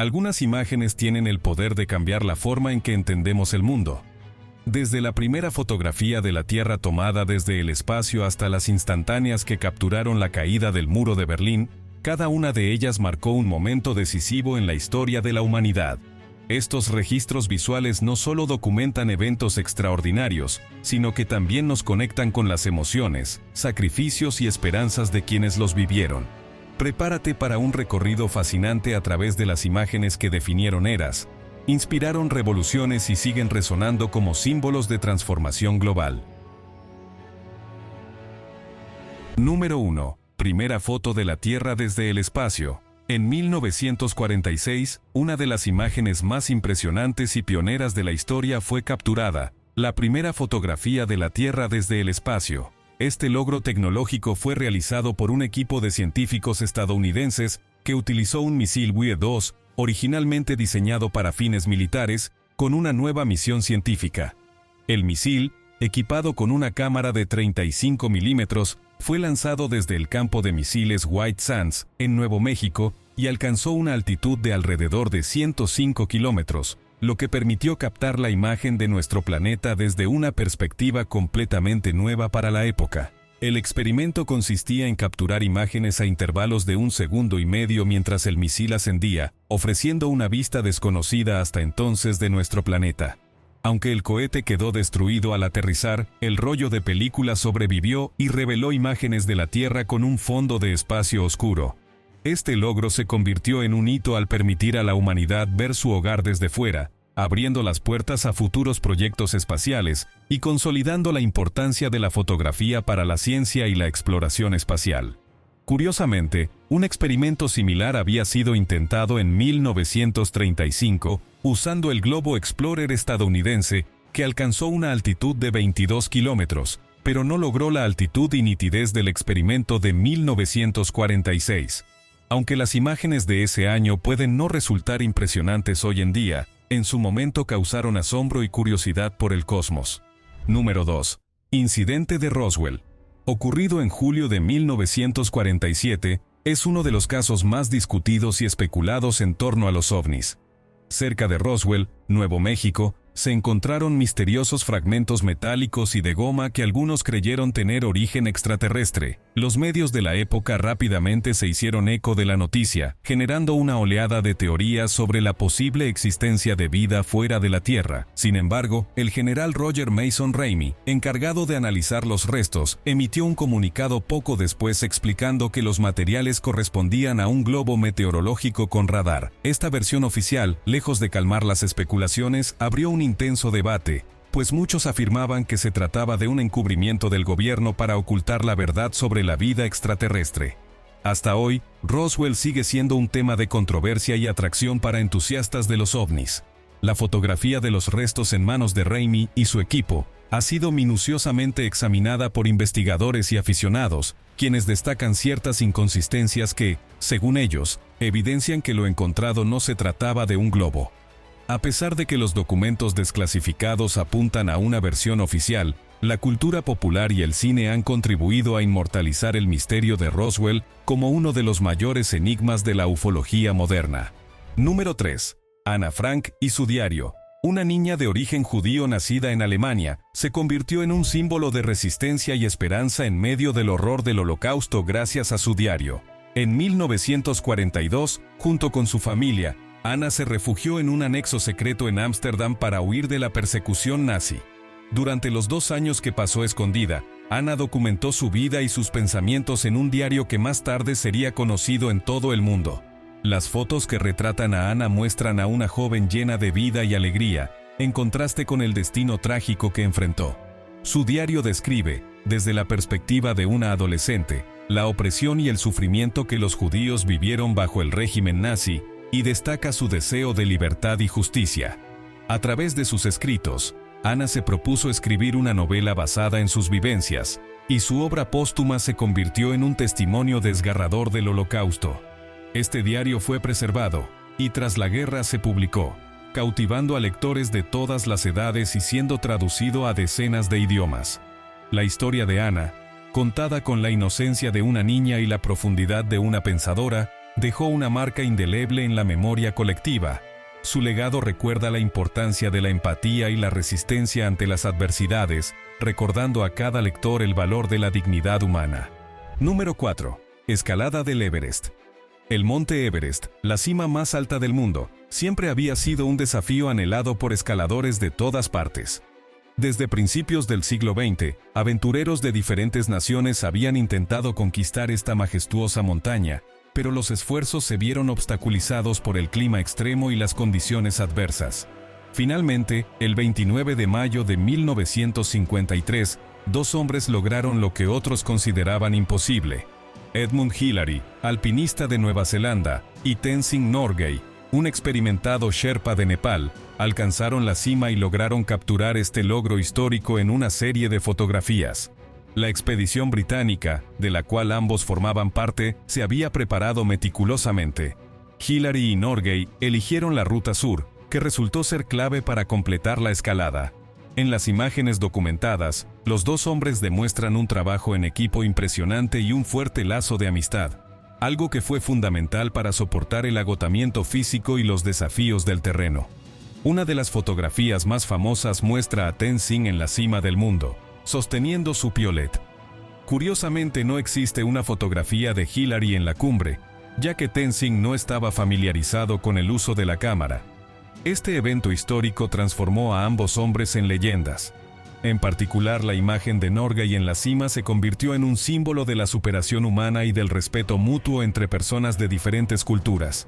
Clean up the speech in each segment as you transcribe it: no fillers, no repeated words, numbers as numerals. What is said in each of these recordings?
Algunas imágenes tienen el poder de cambiar la forma en que entendemos el mundo. Desde la primera fotografía de la Tierra tomada desde el espacio hasta las instantáneas que capturaron la caída del muro de Berlín, cada una de ellas marcó un momento decisivo en la historia de la humanidad. Estos registros visuales no solo documentan eventos extraordinarios, sino que también nos conectan con las emociones, sacrificios y esperanzas de quienes los vivieron. Prepárate para un recorrido fascinante a través de las imágenes que definieron eras, inspiraron revoluciones y siguen resonando como símbolos de transformación global. Número 1. Primera foto de la Tierra desde el espacio. En 1946, una de las imágenes más impresionantes y pioneras de la historia fue capturada, la primera fotografía de la Tierra desde el espacio. Este logro tecnológico fue realizado por un equipo de científicos estadounidenses que utilizó un misil WE-2, originalmente diseñado para fines militares, con una nueva misión científica. El misil, equipado con una cámara de 35 milímetros, fue lanzado desde el campo de misiles White Sands, en Nuevo México, y alcanzó una altitud de alrededor de 105 kilómetros, lo que permitió captar la imagen de nuestro planeta desde una perspectiva completamente nueva para la época. El experimento consistía en capturar imágenes a intervalos de 1,5 segundos mientras el misil ascendía, ofreciendo una vista desconocida hasta entonces de nuestro planeta. Aunque el cohete quedó destruido al aterrizar, el rollo de película sobrevivió y reveló imágenes de la Tierra con un fondo de espacio oscuro. Este logro se convirtió en un hito al permitir a la humanidad ver su hogar desde fuera, abriendo las puertas a futuros proyectos espaciales y consolidando la importancia de la fotografía para la ciencia y la exploración espacial. Curiosamente, un experimento similar había sido intentado en 1935, usando el Globo Explorer estadounidense, que alcanzó una altitud de 22 kilómetros, pero no logró la altitud y nitidez del experimento de 1946. Aunque las imágenes de ese año pueden no resultar impresionantes hoy en día, en su momento causaron asombro y curiosidad por el cosmos. Número 2. Incidente de Roswell. Ocurrido en julio de 1947, es uno de los casos más discutidos y especulados en torno a los ovnis. Cerca de Roswell, Nuevo México, se encontraron misteriosos fragmentos metálicos y de goma que algunos creyeron tener origen extraterrestre. Los medios de la época rápidamente se hicieron eco de la noticia, generando una oleada de teorías sobre la posible existencia de vida fuera de la Tierra. Sin embargo, el general Roger Mason Ramey, encargado de analizar los restos, emitió un comunicado poco después explicando que los materiales correspondían a un globo meteorológico con radar. Esta versión oficial, lejos de calmar las especulaciones, abrió un intenso debate, pues muchos afirmaban que se trataba de un encubrimiento del gobierno para ocultar la verdad sobre la vida extraterrestre. Hasta hoy, Roswell sigue siendo un tema de controversia y atracción para entusiastas de los ovnis. La fotografía de los restos en manos de Ramey y su equipo ha sido minuciosamente examinada por investigadores y aficionados, quienes destacan ciertas inconsistencias que, según ellos, evidencian que lo encontrado no se trataba de un globo. A pesar de que los documentos desclasificados apuntan a una versión oficial, la cultura popular y el cine han contribuido a inmortalizar el misterio de Roswell como uno de los mayores enigmas de la ufología moderna. Número 3. Ana Frank y su diario. Una niña de origen judío nacida en Alemania, se convirtió en un símbolo de resistencia y esperanza en medio del horror del Holocausto gracias a su diario. En 1942, junto con su familia, Ana se refugió en un anexo secreto en Ámsterdam para huir de la persecución nazi. Durante los 2 años que pasó escondida, Ana documentó su vida y sus pensamientos en un diario que más tarde sería conocido en todo el mundo. Las fotos que retratan a Ana muestran a una joven llena de vida y alegría, en contraste con el destino trágico que enfrentó. Su diario describe, desde la perspectiva de una adolescente, la opresión y el sufrimiento que los judíos vivieron bajo el régimen nazi, y destaca su deseo de libertad y justicia. A través de sus escritos, Ana se propuso escribir una novela basada en sus vivencias, y su obra póstuma se convirtió en un testimonio desgarrador del Holocausto. Este diario fue preservado, y tras la guerra se publicó, cautivando a lectores de todas las edades y siendo traducido a decenas de idiomas. La historia de Ana, contada con la inocencia de una niña y la profundidad de una pensadora, dejó una marca indeleble en la memoria colectiva. Su legado recuerda la importancia de la empatía y la resistencia ante las adversidades, recordando a cada lector el valor de la dignidad humana. Número 4. Escalada del Everest. El monte Everest, la cima más alta del mundo, siempre había sido un desafío anhelado por escaladores de todas partes. Desde principios del siglo XX, aventureros de diferentes naciones habían intentado conquistar esta majestuosa montaña, pero los esfuerzos se vieron obstaculizados por el clima extremo y las condiciones adversas. Finalmente, el 29 de mayo de 1953, dos hombres lograron lo que otros consideraban imposible. Edmund Hillary, alpinista de Nueva Zelanda, y Tenzing Norgay, un experimentado Sherpa de Nepal, alcanzaron la cima y lograron capturar este logro histórico en una serie de fotografías. La expedición británica, de la cual ambos formaban parte, se había preparado meticulosamente. Hillary y Norgay eligieron la ruta sur, que resultó ser clave para completar la escalada. En las imágenes documentadas, los dos hombres demuestran un trabajo en equipo impresionante y un fuerte lazo de amistad, algo que fue fundamental para soportar el agotamiento físico y los desafíos del terreno. Una de las fotografías más famosas muestra a Tenzing en la cima del mundo, sosteniendo su piolet. Curiosamente no existe una fotografía de Hillary en la cumbre, ya que Tenzing no estaba familiarizado con el uso de la cámara. Este evento histórico transformó a ambos hombres en leyendas. En particular, la imagen de Norgay en la cima se convirtió en un símbolo de la superación humana y del respeto mutuo entre personas de diferentes culturas.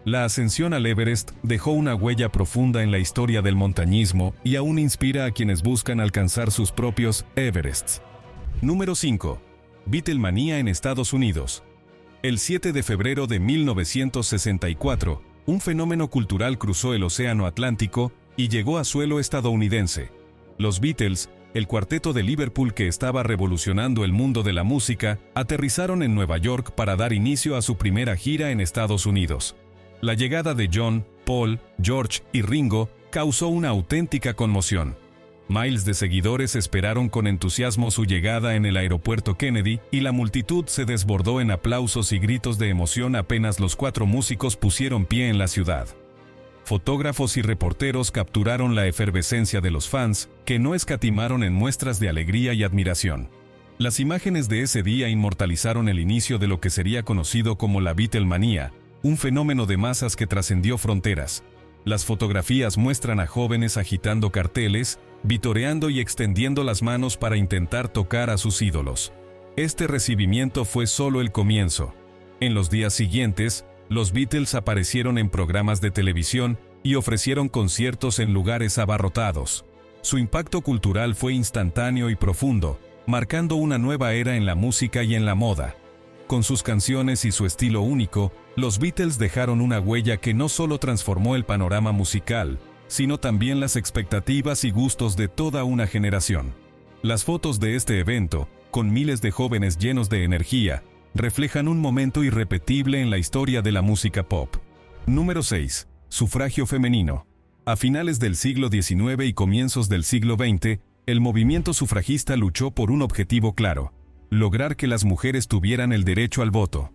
La ascensión al Everest dejó una huella profunda en la historia del montañismo y aún inspira a quienes buscan alcanzar sus propios Everests. Número 5. Beatlemanía en Estados Unidos. El 7 de febrero de 1964, un fenómeno cultural cruzó el Océano Atlántico y llegó a suelo estadounidense. Los Beatles, el cuarteto de Liverpool que estaba revolucionando el mundo de la música, aterrizaron en Nueva York para dar inicio a su primera gira en Estados Unidos. La llegada de John, Paul, George y Ringo causó una auténtica conmoción. Miles de seguidores esperaron con entusiasmo su llegada en el aeropuerto Kennedy y la multitud se desbordó en aplausos y gritos de emoción apenas los cuatro músicos pusieron pie en la ciudad. Fotógrafos y reporteros capturaron la efervescencia de los fans, que no escatimaron en muestras de alegría y admiración. Las imágenes de ese día inmortalizaron el inicio de lo que sería conocido como la Beatlemanía, un fenómeno de masas que trascendió fronteras. Las fotografías muestran a jóvenes agitando carteles, vitoreando y extendiendo las manos para intentar tocar a sus ídolos. Este recibimiento fue solo el comienzo. En los días siguientes, los Beatles aparecieron en programas de televisión y ofrecieron conciertos en lugares abarrotados. Su impacto cultural fue instantáneo y profundo, marcando una nueva era en la música y en la moda. Con sus canciones y su estilo único, los Beatles dejaron una huella que no solo transformó el panorama musical, sino también las expectativas y gustos de toda una generación. Las fotos de este evento, con miles de jóvenes llenos de energía, reflejan un momento irrepetible en la historia de la música pop. Número 6. Sufragio femenino. A finales del siglo XIX y comienzos del siglo XX, el movimiento sufragista luchó por un objetivo claro: lograr que las mujeres tuvieran el derecho al voto.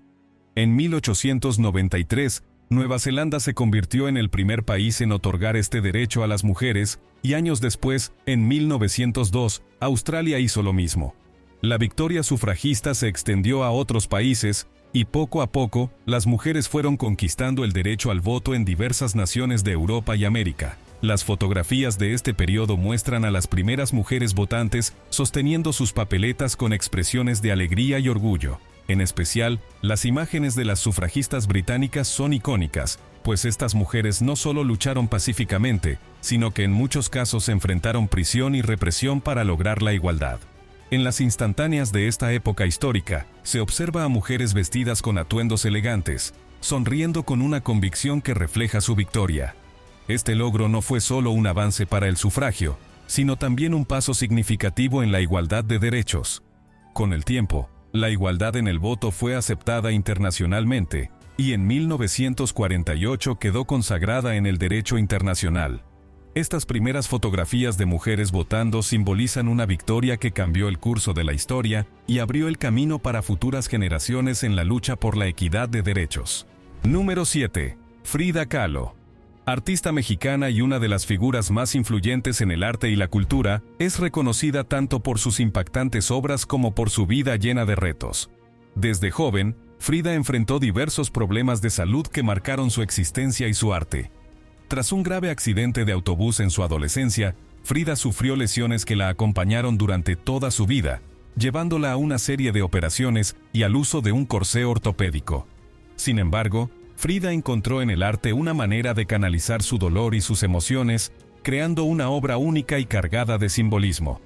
En 1893, Nueva Zelanda se convirtió en el primer país en otorgar este derecho a las mujeres, y años después, en 1902, Australia hizo lo mismo. La victoria sufragista se extendió a otros países, y poco a poco, las mujeres fueron conquistando el derecho al voto en diversas naciones de Europa y América. Las fotografías de este periodo muestran a las primeras mujeres votantes sosteniendo sus papeletas con expresiones de alegría y orgullo. En especial, las imágenes de las sufragistas británicas son icónicas, pues estas mujeres no solo lucharon pacíficamente, sino que en muchos casos enfrentaron prisión y represión para lograr la igualdad. En las instantáneas de esta época histórica, se observa a mujeres vestidas con atuendos elegantes, sonriendo con una convicción que refleja su victoria. Este logro no fue solo un avance para el sufragio, sino también un paso significativo en la igualdad de derechos. Con el tiempo, la igualdad en el voto fue aceptada internacionalmente, y en 1948 quedó consagrada en el derecho internacional. Estas primeras fotografías de mujeres votando simbolizan una victoria que cambió el curso de la historia y abrió el camino para futuras generaciones en la lucha por la equidad de derechos. Número 7. Frida Kahlo. Artista mexicana y una de las figuras más influyentes en el arte y la cultura, es reconocida tanto por sus impactantes obras como por su vida llena de retos. Desde joven, Frida enfrentó diversos problemas de salud que marcaron su existencia y su arte. Tras un grave accidente de autobús en su adolescencia, Frida sufrió lesiones que la acompañaron durante toda su vida, llevándola a una serie de operaciones y al uso de un corsé ortopédico. Sin embargo, Frida encontró en el arte una manera de canalizar su dolor y sus emociones, creando una obra única y cargada de simbolismo.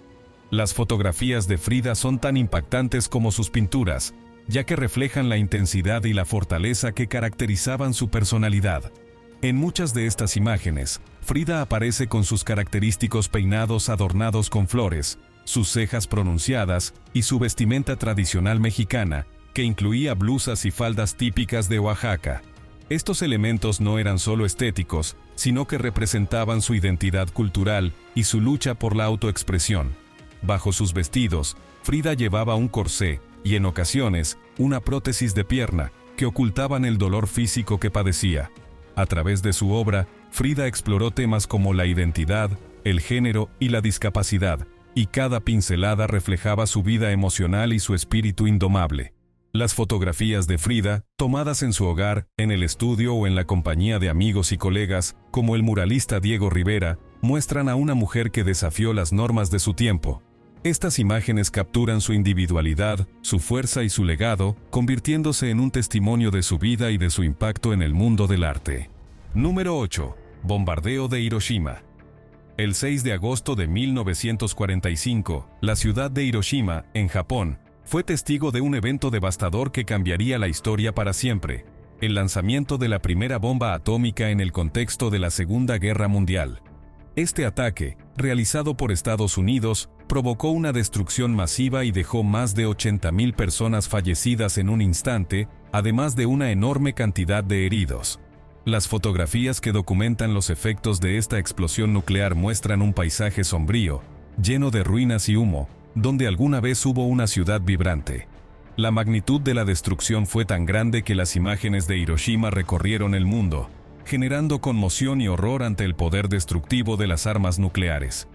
Las fotografías de Frida son tan impactantes como sus pinturas, ya que reflejan la intensidad y la fortaleza que caracterizaban su personalidad. En muchas de estas imágenes, Frida aparece con sus característicos peinados adornados con flores, sus cejas pronunciadas y su vestimenta tradicional mexicana, que incluía blusas y faldas típicas de Oaxaca. Estos elementos no eran solo estéticos, sino que representaban su identidad cultural y su lucha por la autoexpresión. Bajo sus vestidos, Frida llevaba un corsé y, en ocasiones, una prótesis de pierna que ocultaban el dolor físico que padecía. A través de su obra, Frida exploró temas como la identidad, el género y la discapacidad, y cada pincelada reflejaba su vida emocional y su espíritu indomable. Las fotografías de Frida, tomadas en su hogar, en el estudio o en la compañía de amigos y colegas, como el muralista Diego Rivera, muestran a una mujer que desafió las normas de su tiempo. Estas imágenes capturan su individualidad, su fuerza y su legado, convirtiéndose en un testimonio de su vida y de su impacto en el mundo del arte. Número 8. Bombardeo de Hiroshima. El 6 de agosto de 1945, la ciudad de Hiroshima, en Japón, fue testigo de un evento devastador que cambiaría la historia para siempre: el lanzamiento de la primera bomba atómica en el contexto de la Segunda Guerra Mundial. Este ataque, realizado por Estados Unidos, provocó una destrucción masiva y dejó más de 80.000 personas fallecidas en un instante, además de una enorme cantidad de heridos. Las fotografías que documentan los efectos de esta explosión nuclear muestran un paisaje sombrío, lleno de ruinas y humo, donde alguna vez hubo una ciudad vibrante. La magnitud de la destrucción fue tan grande que las imágenes de Hiroshima recorrieron el mundo, generando conmoción y horror ante el poder destructivo de las armas nucleares.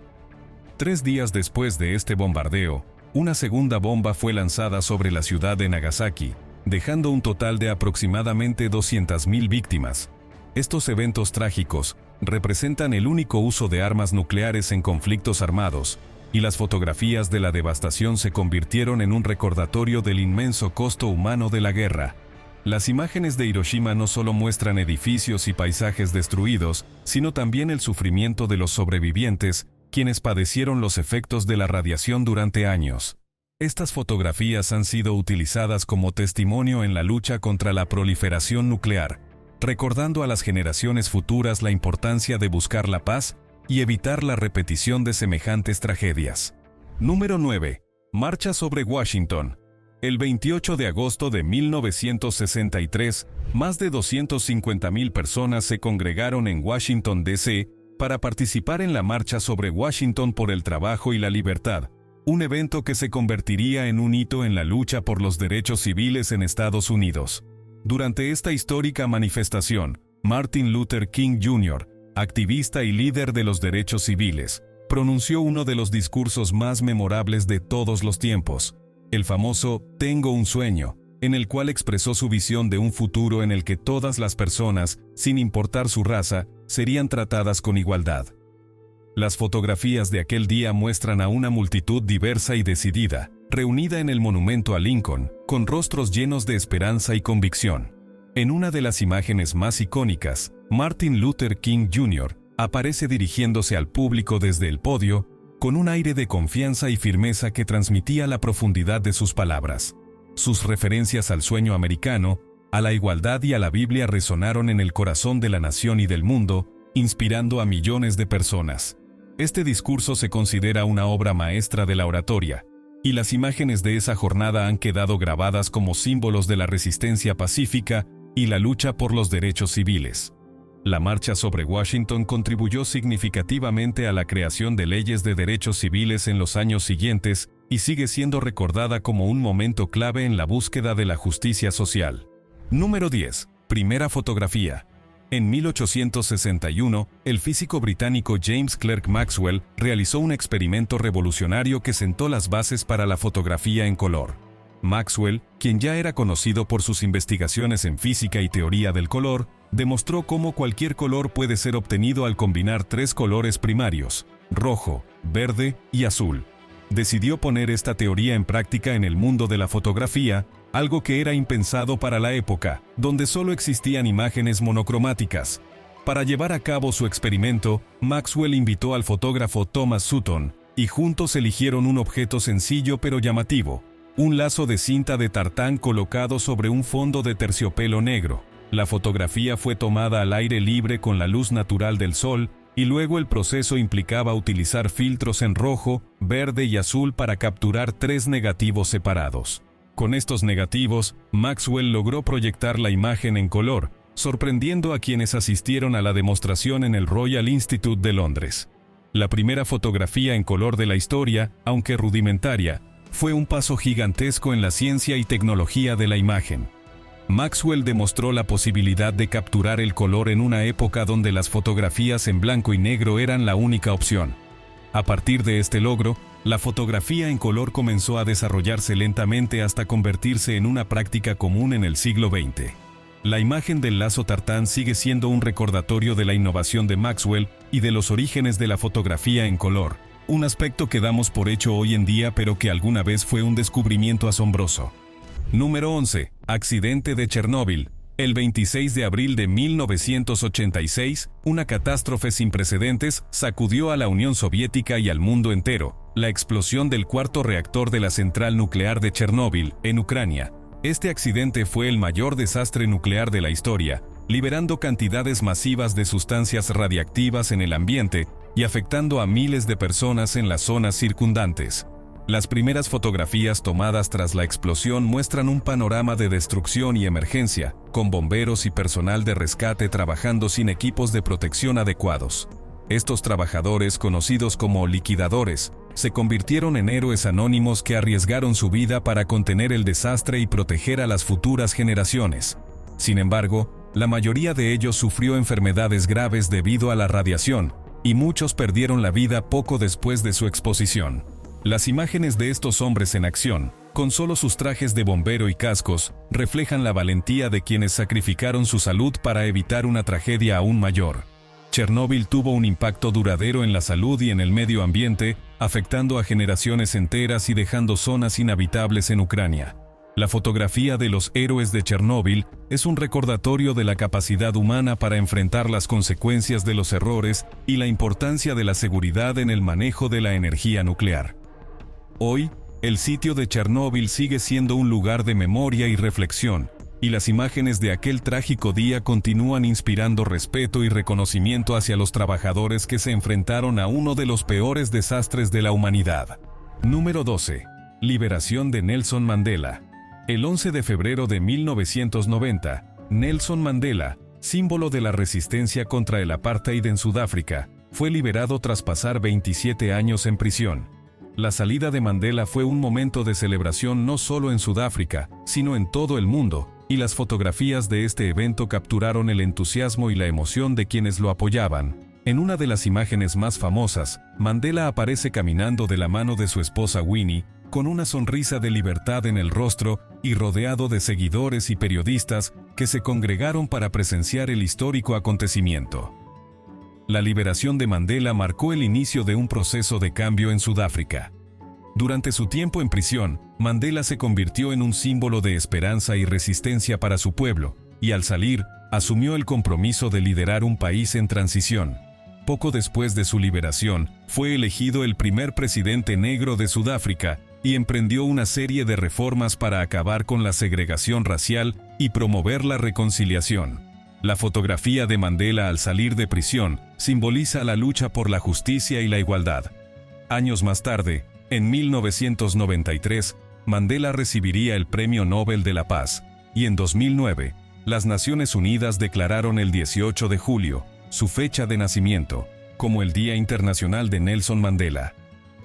3 días después de este bombardeo, una segunda bomba fue lanzada sobre la ciudad de Nagasaki, dejando un total de aproximadamente 200.000 víctimas. Estos eventos trágicos representan el único uso de armas nucleares en conflictos armados, y las fotografías de la devastación se convirtieron en un recordatorio del inmenso costo humano de la guerra. Las imágenes de Hiroshima no solo muestran edificios y paisajes destruidos, sino también el sufrimiento de los sobrevivientes, quienes padecieron los efectos de la radiación durante años. Estas fotografías han sido utilizadas como testimonio en la lucha contra la proliferación nuclear, recordando a las generaciones futuras la importancia de buscar la paz y evitar la repetición de semejantes tragedias. Número 9. Marcha sobre Washington. El 28 de agosto de 1963, más de 250.000 personas se congregaron en Washington, D.C., para participar en la Marcha sobre Washington por el Trabajo y la Libertad, un evento que se convertiría en un hito en la lucha por los derechos civiles en Estados Unidos. Durante esta histórica manifestación, Martin Luther King Jr., activista y líder de los derechos civiles, pronunció uno de los discursos más memorables de todos los tiempos, el famoso «Tengo un sueño», en el cual expresó su visión de un futuro en el que todas las personas, sin importar su raza, serían tratadas con igualdad. Las fotografías de aquel día muestran a una multitud diversa y decidida, reunida en el monumento a Lincoln, con rostros llenos de esperanza y convicción. En una de las imágenes más icónicas, Martin Luther King Jr. aparece dirigiéndose al público desde el podio, con un aire de confianza y firmeza que transmitía la profundidad de sus palabras. Sus referencias al sueño americano, a la igualdad y a la Biblia resonaron en el corazón de la nación y del mundo, inspirando a millones de personas. Este discurso se considera una obra maestra de la oratoria, y las imágenes de esa jornada han quedado grabadas como símbolos de la resistencia pacífica y la lucha por los derechos civiles. La marcha sobre Washington contribuyó significativamente a la creación de leyes de derechos civiles en los años siguientes y sigue siendo recordada como un momento clave en la búsqueda de la justicia social. Número 10. Primera fotografía. En 1861, el físico británico James Clerk Maxwell realizó un experimento revolucionario que sentó las bases para la fotografía en color. Maxwell, quien ya era conocido por sus investigaciones en física y teoría del color, demostró cómo cualquier color puede ser obtenido al combinar tres colores primarios: rojo, verde y azul. Decidió poner esta teoría en práctica en el mundo de la fotografía, algo que era impensado para la época, donde solo existían imágenes monocromáticas. Para llevar a cabo su experimento, Maxwell invitó al fotógrafo Thomas Sutton, y juntos eligieron un objeto sencillo pero llamativo: un lazo de cinta de tartán colocado sobre un fondo de terciopelo negro. La fotografía fue tomada al aire libre con la luz natural del sol, y luego el proceso implicaba utilizar filtros en rojo, verde y azul para capturar tres negativos separados. Con estos negativos, Maxwell logró proyectar la imagen en color, sorprendiendo a quienes asistieron a la demostración en el Royal Institute de Londres. La primera fotografía en color de la historia, aunque rudimentaria, fue un paso gigantesco en la ciencia y tecnología de la imagen. Maxwell demostró la posibilidad de capturar el color en una época donde las fotografías en blanco y negro eran la única opción. A partir de este logro, la fotografía en color comenzó a desarrollarse lentamente hasta convertirse en una práctica común en el siglo XX. La imagen del lazo tartán sigue siendo un recordatorio de la innovación de Maxwell y de los orígenes de la fotografía en color, un aspecto que damos por hecho hoy en día pero que alguna vez fue un descubrimiento asombroso. Número 11. Accidente de Chernóbil. El 26 de abril de 1986, una catástrofe sin precedentes sacudió a la Unión Soviética y al mundo entero: la explosión del cuarto reactor de la central nuclear de Chernóbil, en Ucrania. Este accidente fue el mayor desastre nuclear de la historia, liberando cantidades masivas de sustancias radiactivas en el ambiente y afectando a miles de personas en las zonas circundantes. Las primeras fotografías tomadas tras la explosión muestran un panorama de destrucción y emergencia, con bomberos y personal de rescate trabajando sin equipos de protección adecuados. Estos trabajadores, conocidos como liquidadores, se convirtieron en héroes anónimos que arriesgaron su vida para contener el desastre y proteger a las futuras generaciones. Sin embargo, la mayoría de ellos sufrió enfermedades graves debido a la radiación, y muchos perdieron la vida poco después de su exposición. Las imágenes de estos hombres en acción, con solo sus trajes de bombero y cascos, reflejan la valentía de quienes sacrificaron su salud para evitar una tragedia aún mayor. Chernóbil tuvo un impacto duradero en la salud y en el medio ambiente, afectando a generaciones enteras y dejando zonas inhabitables en Ucrania. La fotografía de los héroes de Chernóbil es un recordatorio de la capacidad humana para enfrentar las consecuencias de los errores y la importancia de la seguridad en el manejo de la energía nuclear. Hoy, el sitio de Chernóbil sigue siendo un lugar de memoria y reflexión, y las imágenes de aquel trágico día continúan inspirando respeto y reconocimiento hacia los trabajadores que se enfrentaron a uno de los peores desastres de la humanidad. Número 12. Liberación de Nelson Mandela. El 11 de febrero de 1990, Nelson Mandela, símbolo de la resistencia contra el apartheid en Sudáfrica, fue liberado tras pasar 27 años en prisión. La salida de Mandela fue un momento de celebración no solo en Sudáfrica, sino en todo el mundo, y las fotografías de este evento capturaron el entusiasmo y la emoción de quienes lo apoyaban. En una de las imágenes más famosas, Mandela aparece caminando de la mano de su esposa Winnie, con una sonrisa de libertad en el rostro y rodeado de seguidores y periodistas que se congregaron para presenciar el histórico acontecimiento. La liberación de Mandela marcó el inicio de un proceso de cambio en Sudáfrica. Durante su tiempo en prisión, Mandela se convirtió en un símbolo de esperanza y resistencia para su pueblo, y al salir, asumió el compromiso de liderar un país en transición. Poco después de su liberación, fue elegido el primer presidente negro de Sudáfrica y emprendió una serie de reformas para acabar con la segregación racial y promover la reconciliación. La fotografía de Mandela al salir de prisión simboliza la lucha por la justicia y la igualdad. Años más tarde, en 1993, Mandela recibiría el Premio Nobel de la Paz, y en 2009, las Naciones Unidas declararon el 18 de julio, su fecha de nacimiento, como el Día Internacional de Nelson Mandela.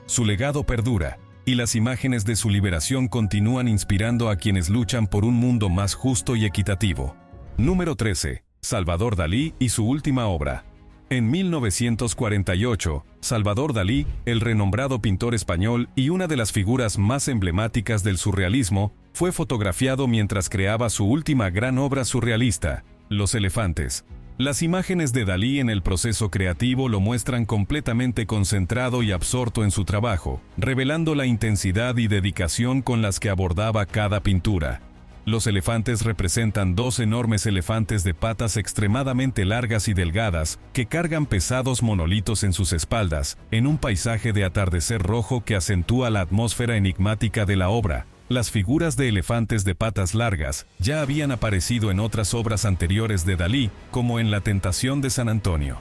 Su legado perdura, y las imágenes de su liberación continúan inspirando a quienes luchan por un mundo más justo y equitativo. Número 13. Salvador Dalí y su última obra. En 1948, Salvador Dalí, el renombrado pintor español y una de las figuras más emblemáticas del surrealismo, fue fotografiado mientras creaba su última gran obra surrealista, Los elefantes. Las imágenes de Dalí en el proceso creativo lo muestran completamente concentrado y absorto en su trabajo, revelando la intensidad y dedicación con las que abordaba cada pintura. Los elefantes representan dos enormes elefantes de patas extremadamente largas y delgadas que cargan pesados monolitos en sus espaldas, en un paisaje de atardecer rojo que acentúa la atmósfera enigmática de la obra. Las figuras de elefantes de patas largas ya habían aparecido en otras obras anteriores de Dalí, como en La Tentación de San Antonio.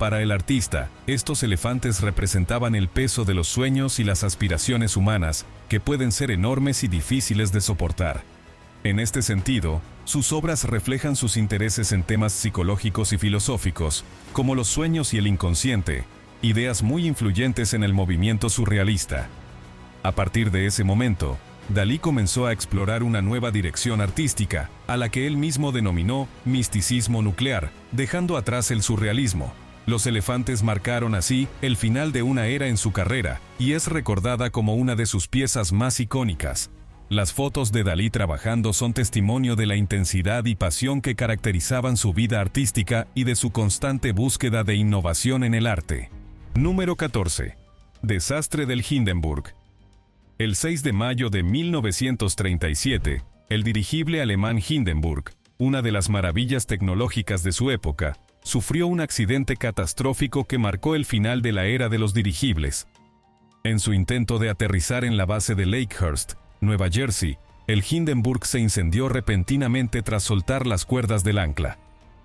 Para el artista, estos elefantes representaban el peso de los sueños y las aspiraciones humanas, que pueden ser enormes y difíciles de soportar. En este sentido, sus obras reflejan sus intereses en temas psicológicos y filosóficos, como los sueños y el inconsciente, ideas muy influyentes en el movimiento surrealista. A partir de ese momento, Dalí comenzó a explorar una nueva dirección artística, a la que él mismo denominó misticismo nuclear, dejando atrás el surrealismo. Los elefantes marcaron así el final de una era en su carrera, y es recordada como una de sus piezas más icónicas. Las fotos de Dalí trabajando son testimonio de la intensidad y pasión que caracterizaban su vida artística y de su constante búsqueda de innovación en el arte. Número 14. Desastre del Hindenburg. El 6 de mayo de 1937, el dirigible alemán Hindenburg, una de las maravillas tecnológicas de su época, sufrió un accidente catastrófico que marcó el final de la era de los dirigibles. En su intento de aterrizar en la base de Lakehurst, Nueva Jersey, el Hindenburg se incendió repentinamente tras soltar las cuerdas del ancla.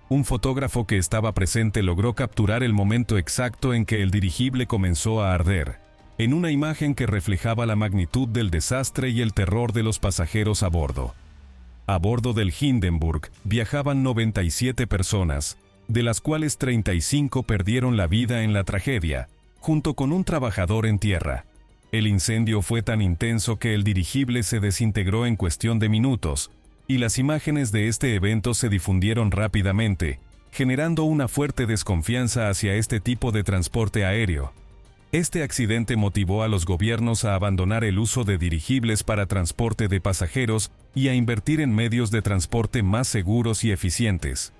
Un fotógrafo que estaba presente logró capturar el momento exacto en que el dirigible comenzó a arder, en una imagen que reflejaba la magnitud del desastre y el terror de los pasajeros a bordo. A bordo del Hindenburg viajaban 97 personas, de las cuales 35 perdieron la vida en la tragedia, junto con un trabajador en tierra. El incendio fue tan intenso que el dirigible se desintegró en cuestión de minutos, y las imágenes de este evento se difundieron rápidamente, generando una fuerte desconfianza hacia este tipo de transporte aéreo. Este accidente motivó a los gobiernos a abandonar el uso de dirigibles para transporte de pasajeros y a invertir en medios de transporte más seguros y eficientes.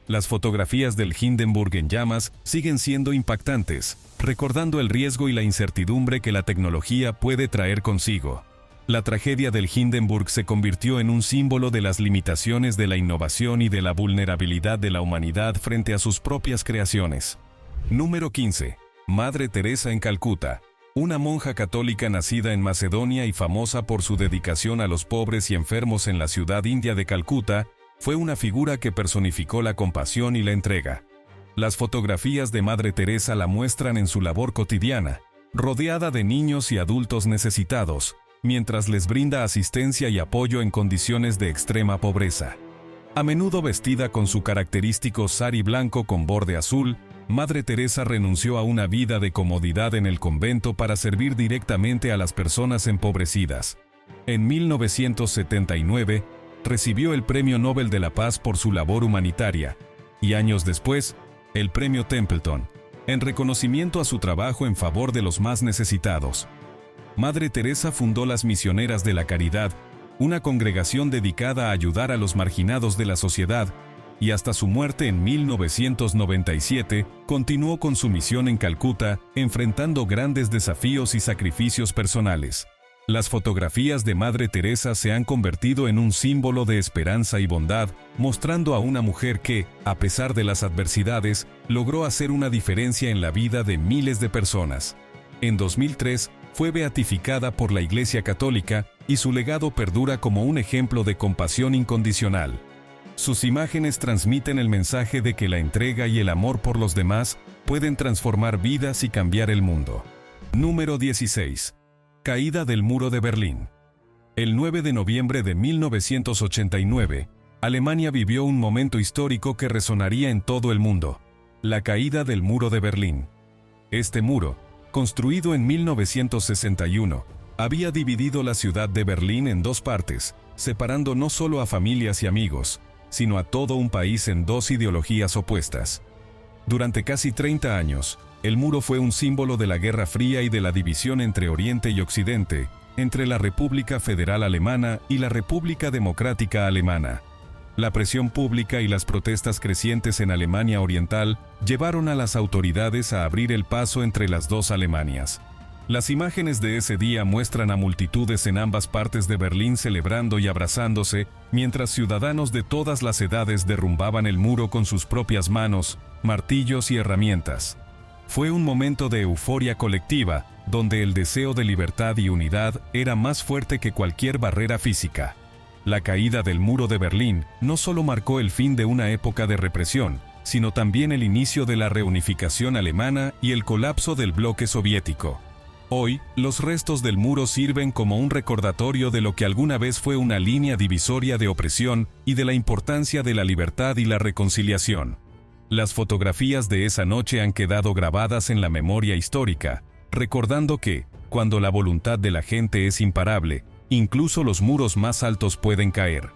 Las fotografías del Hindenburg en llamas siguen siendo impactantes, recordando el riesgo y la incertidumbre que la tecnología puede traer consigo. La tragedia del Hindenburg se convirtió en un símbolo de las limitaciones de la innovación y de la vulnerabilidad de la humanidad frente a sus propias creaciones. Número 15. Madre Teresa en Calcuta. Una monja católica nacida en Macedonia y famosa por su dedicación a los pobres y enfermos en la ciudad india de Calcuta, fue una figura que personificó la compasión y la entrega. Las fotografías de Madre Teresa la muestran en su labor cotidiana, rodeada de niños y adultos necesitados, mientras les brinda asistencia y apoyo en condiciones de extrema pobreza. A menudo vestida con su característico sari blanco con borde azul, Madre Teresa renunció a una vida de comodidad en el convento para servir directamente a las personas empobrecidas. En 1979, recibió el Premio Nobel de la Paz por su labor humanitaria, y años después, el Premio Templeton, en reconocimiento a su trabajo en favor de los más necesitados. Madre Teresa fundó las Misioneras de la Caridad, una congregación dedicada a ayudar a los marginados de la sociedad, y hasta su muerte en 1997, continuó con su misión en Calcuta, enfrentando grandes desafíos y sacrificios personales. Las fotografías de Madre Teresa se han convertido en un símbolo de esperanza y bondad, mostrando a una mujer que, a pesar de las adversidades, logró hacer una diferencia en la vida de miles de personas. En 2003, fue beatificada por la Iglesia Católica y su legado perdura como un ejemplo de compasión incondicional. Sus imágenes transmiten el mensaje de que la entrega y el amor por los demás pueden transformar vidas y cambiar el mundo. Número 16. Caída del Muro de Berlín. El 9 de noviembre de 1989, Alemania vivió un momento histórico que resonaría en todo el mundo: la caída del Muro de Berlín. Este muro, construido en 1961, había dividido la ciudad de Berlín en dos partes, separando no solo a familias y amigos, sino a todo un país en dos ideologías opuestas. Durante casi 30 años, el muro fue un símbolo de la Guerra Fría y de la división entre Oriente y Occidente, entre la República Federal Alemana y la República Democrática Alemana. La presión pública y las protestas crecientes en Alemania Oriental llevaron a las autoridades a abrir el paso entre las dos Alemanias. Las imágenes de ese día muestran a multitudes en ambas partes de Berlín celebrando y abrazándose, mientras ciudadanos de todas las edades derrumbaban el muro con sus propias manos, martillos y herramientas. Fue un momento de euforia colectiva, donde el deseo de libertad y unidad era más fuerte que cualquier barrera física. La caída del muro de Berlín no solo marcó el fin de una época de represión, sino también el inicio de la reunificación alemana y el colapso del bloque soviético. Hoy, los restos del muro sirven como un recordatorio de lo que alguna vez fue una línea divisoria de opresión y de la importancia de la libertad y la reconciliación. Las fotografías de esa noche han quedado grabadas en la memoria histórica, recordando que, cuando la voluntad de la gente es imparable, incluso los muros más altos pueden caer.